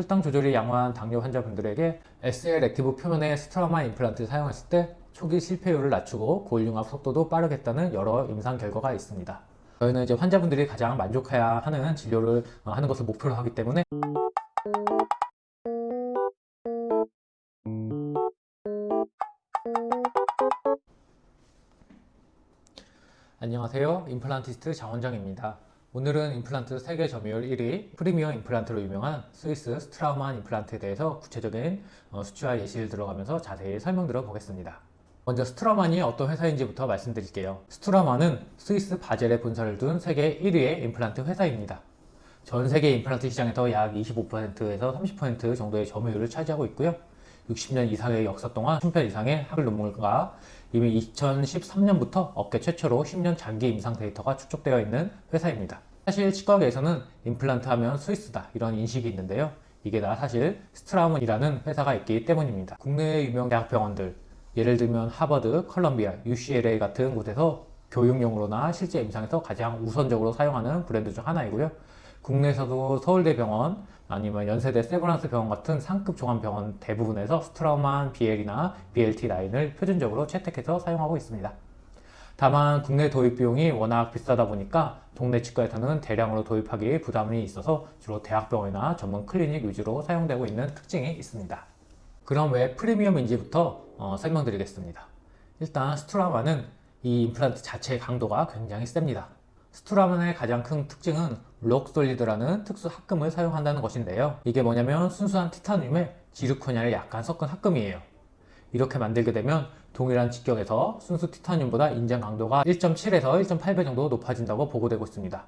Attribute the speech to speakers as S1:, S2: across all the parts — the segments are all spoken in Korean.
S1: 혈당 조절이 양호한 당뇨 환자분들에게 SL 액티브 표면의 스트라마 임플란트를 사용했을 때 초기 실패율을 낮추고 골융합 속도도 빠르겠다는 여러 임상 결과가 있습니다. 저희는 이제 환자분들이 가장 만족해야 하는 진료를 하는 것을 목표로 하기 때문에 안녕하세요. 임플란티스트 장원장입니다. 오늘은 임플란트 세계 점유율 1위 프리미어 임플란트로 유명한 스위스 스트라우만 임플란트에 대해서 구체적인 수치와 예시를 들어가면서 자세히 설명드려 보겠습니다. 먼저 스트라우만이 어떤 회사인지부터 말씀드릴게요. 스트라우만은 스위스 바젤에 본사를 둔 세계 1위의 임플란트 회사입니다. 전 세계 임플란트 시장에서 약 25%에서 30% 정도의 점유율을 차지하고 있고요. 60년 이상의 역사 동안 1000편 이상의 학술 논문과 이미 2013년부터 업계 최초로 10년 장기 임상 데이터가 축적되어 있는 회사입니다. 사실 치과계에서는 임플란트 하면 스위스다 이런 인식이 있는데요. 이게 다 사실 스트라우먼이라는 회사가 있기 때문입니다. 국내의 유명 대학병원들, 예를 들면 하버드, 컬럼비아, UCLA 같은 곳에서 교육용으로나 실제 임상에서 가장 우선적으로 사용하는 브랜드 중 하나이고요. 국내에서도 서울대병원 아니면 연세대 세브란스 병원 같은 상급 종합병원 대부분에서 스트라우만 BL이나 BLT 라인을 표준적으로 채택해서 사용하고 있습니다. 다만 국내 도입 비용이 워낙 비싸다 보니까 동네 치과에서는 대량으로 도입하기 부담이 있어서 주로 대학병원이나 전문 클리닉 위주로 사용되고 있는 특징이 있습니다. 그럼 왜 프리미엄인지부터 설명드리겠습니다. 일단 스트라우만은 이 임플란트 자체의 강도가 굉장히 셉니다. 스트라우만의 가장 큰 특징은 록솔리드라는 특수 합금을 사용한다는 것인데요. 이게 뭐냐면 순수한 티타늄에 지르코니아를 약간 섞은 합금이에요. 이렇게 만들게 되면 동일한 직경에서 순수 티타늄보다 인장 강도가 1.7에서 1.8배 정도 높아진다고 보고되고 있습니다.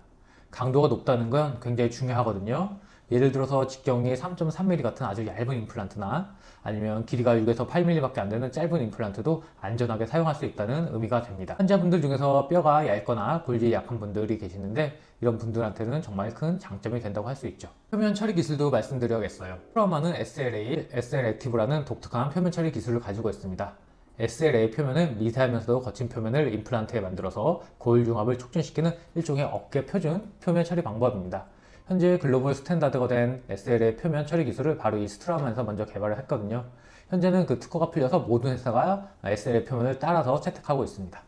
S1: 강도가 높다는 건 굉장히 중요하거든요. 예를 들어서 직경이 3.3mm 같은 아주 얇은 임플란트나 아니면 길이가 6에서 8mm 밖에 안 되는 짧은 임플란트도 안전하게 사용할 수 있다는 의미가 됩니다. 환자분들 중에서 뼈가 얇거나 골질이 약한 분들이 계시는데 이런 분들한테는 정말 큰 장점이 된다고 할 수 있죠. 표면 처리 기술도 말씀드려야겠어요. 스트라우만은 SLA, SL 액티브라는 독특한 표면 처리 기술을 가지고 있습니다. SLA 표면은 미세하면서도 거친 표면을 임플란트에 만들어서 골융합을 촉진시키는 일종의 어깨 표준 표면 처리 방법입니다. 현재 글로벌 스탠다드가 된 SLA 표면 처리 기술을 바로 이 스트라우만에서 먼저 개발을 했거든요. 현재는 그 특허가 풀려서 모든 회사가 SLA 표면을 따라서 채택하고 있습니다.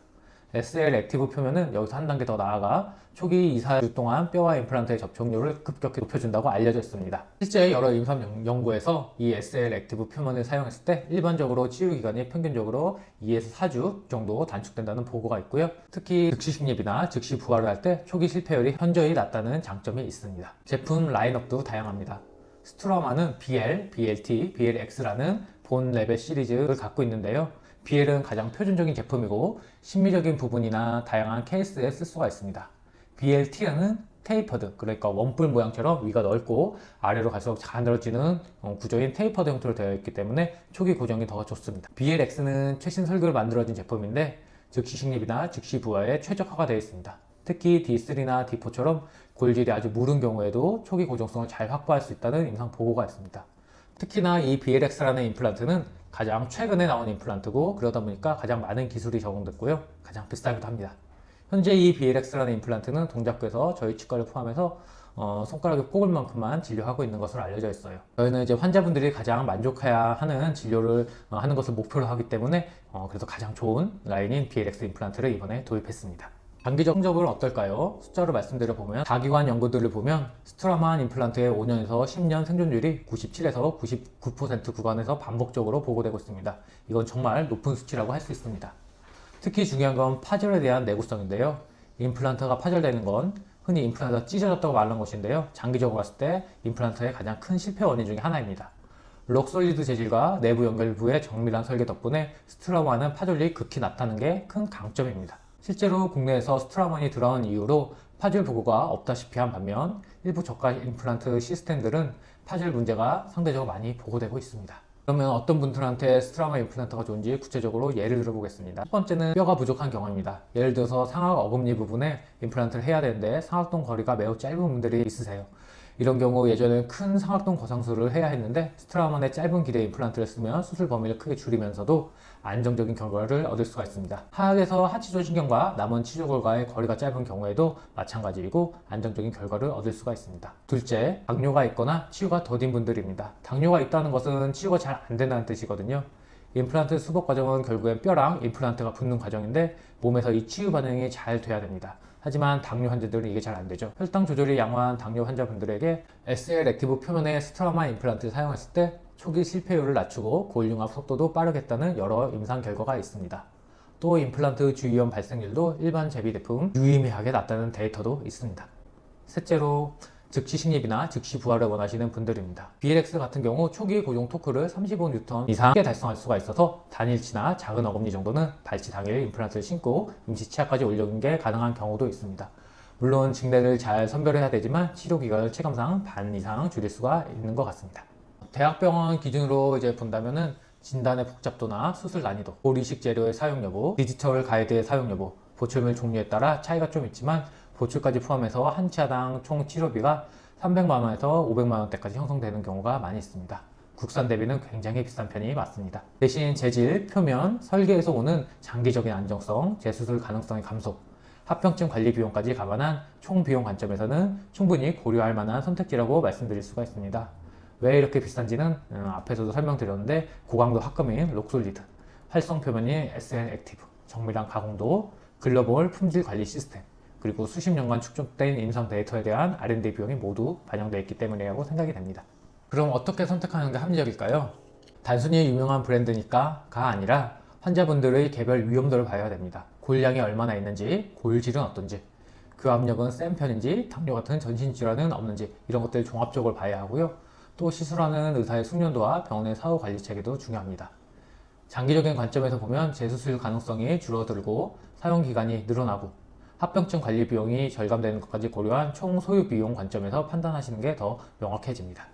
S1: SL 액티브 표면은 여기서 한 단계 더 나아가 초기 2~4주 동안 뼈와 임플란트의 접촉률을 급격히 높여준다고 알려져 있습니다. 실제 여러 임상 연구에서 이 SL 액티브 표면을 사용했을 때 일반적으로 치유기간이 평균적으로 2에서 4주 정도 단축된다는 보고가 있고요. 특히 즉시 식립이나 즉시 부활을 할 때 초기 실패율이 현저히 낮다는 장점이 있습니다. 제품 라인업도 다양합니다. 스트라우만은 BL, BLT, BLX라는 본 레벨 시리즈를 갖고 있는데요. BL은 가장 표준적인 제품이고 심미적인 부분이나 다양한 케이스에 쓸 수가 있습니다. BLT는 테이퍼드, 그러니까 원뿔 모양처럼 위가 넓고 아래로 갈수록 가늘어지는 구조인 테이퍼드 형태로 되어 있기 때문에 초기 고정이 더 좋습니다. BLX는 최신 설계로 만들어진 제품인데 즉시 식립이나 즉시 부하에 최적화가 되어 있습니다. 특히 D3나 D4처럼 골질이 아주 무른 경우에도 초기 고정성을 잘 확보할 수 있다는 임상 보고가 있습니다. 특히나 이 BLX라는 임플란트는 가장 최근에 나온 임플란트고 그러다 보니까 가장 많은 기술이 적용됐고요. 가장 비싸기도 합니다. 현재 이 BLX라는 임플란트는 동작구에서 저희 치과를 포함해서 손가락에 꼽을 만큼만 진료하고 있는 것으로 알려져 있어요. 저희는 이제 환자분들이 가장 만족해야 하는 진료를 하는 것을 목표로 하기 때문에 그래서 가장 좋은 라인인 BLX 임플란트를 이번에 도입했습니다. 장기적 성적은 어떨까요? 숫자로 말씀드려보면 다기관 연구들을 보면 스트라우만 임플란트의 5년에서 10년 생존율이 97에서 99% 구간에서 반복적으로 보고되고 있습니다. 이건 정말 높은 수치라고 할 수 있습니다. 특히 중요한 건 파절에 대한 내구성인데요. 임플란트가 파절되는 건 흔히 임플란트가 찢어졌다고 말하는 것인데요. 장기적으로 봤을 때 임플란트의 가장 큰 실패 원인 중에 하나입니다. 록솔리드 재질과 내부 연결부의 정밀한 설계 덕분에 스트라우만은 파절력이 극히 낮다는 게 큰 강점입니다. 실제로 국내에서 스트라우만이 들어온 이후로 파절 보고가 없다시피 한 반면 일부 저가 임플란트 시스템들은 파절 문제가 상대적으로 많이 보고되고 있습니다. 그러면 어떤 분들한테 스트라우만 임플란트가 좋은지 구체적으로 예를 들어보겠습니다. 첫 번째는 뼈가 부족한 경우입니다. 예를 들어서 상악 어금니 부분에 임플란트를 해야 되는데 상악동 거리가 매우 짧은 분들이 있으세요. 이런 경우 예전에 큰 상악동 거상술을 해야 했는데 스트라우만의 짧은 길이의 임플란트를 쓰면 수술 범위를 크게 줄이면서도 안정적인 결과를 얻을 수가 있습니다. 하악에서 하치조신경과 남은 치조골과의 거리가 짧은 경우에도 마찬가지이고 안정적인 결과를 얻을 수가 있습니다. 둘째, 당뇨가 있거나 치유가 더딘 분들입니다. 당뇨가 있다는 것은 치유가 잘 안 된다는 뜻이거든요. 임플란트 수법 과정은 결국엔 뼈랑 임플란트가 붙는 과정인데 몸에서 이 치유 반응이 잘 돼야 됩니다. 하지만 당뇨 환자들은 이게 잘 안 되죠. 혈당 조절이 양호한 당뇨 환자분들에게 SL 액티브 표면의 스트라우만 임플란트를 사용했을 때 초기 실패율을 낮추고 골융합 속도도 빠르겠다는 여러 임상 결과가 있습니다. 또 임플란트 주위염 발생률도 일반 제비 제품 유의미하게 낮다는 데이터도 있습니다. 셋째로 즉시 식립이나 즉시 부하를 원하시는 분들입니다. BLX 같은 경우 초기 고정 토크를 35N 이상 쉽게 달성할 수가 있어서 단일치나 작은 어금니 정도는 발치 당일 임플란트를 신고 임시 치아까지 올려주는 게 가능한 경우도 있습니다. 물론 증대를 잘 선별해야 되지만 치료 기간을 체감상 반 이상 줄일 수가 있는 것 같습니다. 대학병원 기준으로 본다면은 진단의 복잡도나 수술 난이도, 볼 이식 재료의 사용 여부, 디지털 가이드의 사용 여부, 보출물 종류에 따라 차이가 좀 있지만 보출까지 포함해서 한 치아당 총 치료비가 300만원에서 500만원대까지 형성되는 경우가 많이 있습니다. 국산 대비는 굉장히 비싼 편이 맞습니다. 대신 재질, 표면, 설계에서 오는 장기적인 안정성, 재수술 가능성의 감소, 합병증 관리 비용까지 감안한 총 비용 관점에서는 충분히 고려할 만한 선택지라고 말씀드릴 수가 있습니다. 왜 이렇게 비싼지는 앞에서도 설명드렸는데 고강도 합금인 록솔리드, 활성 표면인 SL 액티브, 정밀한 가공도, 글로벌 품질 관리 시스템, 그리고 수십 년간 축적된 임상 데이터에 대한 R&D 비용이 모두 반영되어 있기 때문이라고 생각이 됩니다. 그럼 어떻게 선택하는 게 합리적일까요? 단순히 유명한 브랜드니까가 아니라 환자분들의 개별 위험도를 봐야 됩니다. 골량이 얼마나 있는지, 골질은 어떤지, 그 압력은 센 편인지, 당뇨 같은 전신질환은 없는지 이런 것들 종합적으로 봐야 하고요. 또 시술하는 의사의 숙련도와 병원의 사후 관리 체계도 중요합니다. 장기적인 관점에서 보면 재수술 가능성이 줄어들고 사용 기간이 늘어나고 합병증 관리 비용이 절감되는 것까지 고려한 총 소요 비용 관점에서 판단하시는 게 더 명확해집니다.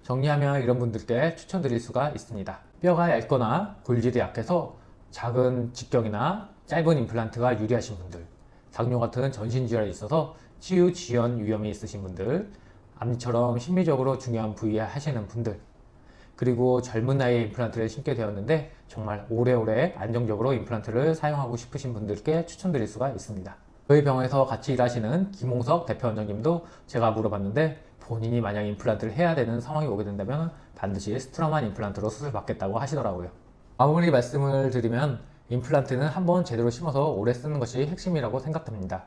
S1: 정리하면 이런 분들께 추천드릴 수가 있습니다. 뼈가 얇거나 골질이 약해서 작은 직경이나 짧은 임플란트가 유리하신 분들, 당뇨 같은 전신질환이 있어서 치유 지연 위험이 있으신 분들, 앞니처럼 심리적으로 중요한 부위에 하시는 분들, 그리고 젊은 나이에 임플란트를 신게 되었는데 정말 오래오래 안정적으로 임플란트를 사용하고 싶으신 분들께 추천드릴 수가 있습니다. 저희 병원에서 같이 일하시는 김홍석 대표 원장님도 제가 물어봤는데 본인이 만약 임플란트를 해야 되는 상황이 오게 된다면 반드시 스트라우만 임플란트로 수술받겠다고 하시더라고요. 마무리 말씀을 드리면 임플란트는 한번 제대로 심어서 오래 쓰는 것이 핵심이라고 생각됩니다.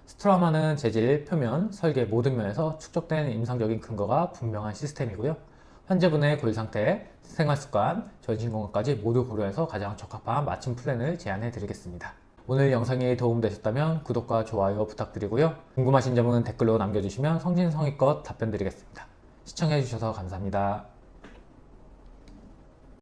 S1: 스트라우만은 재질, 표면, 설계 모든 면에서 축적된 임상적인 근거가 분명한 시스템이고요. 환자분의 골 상태, 생활습관, 전신건강까지 모두 고려해서 가장 적합한 맞춤 플랜을 제안해 드리겠습니다. 오늘 영상이 도움되셨다면 구독과 좋아요 부탁드리고요. 궁금하신 점은 댓글로 남겨주시면 성진성의껏 답변 드리겠습니다. 시청해주셔서 감사합니다.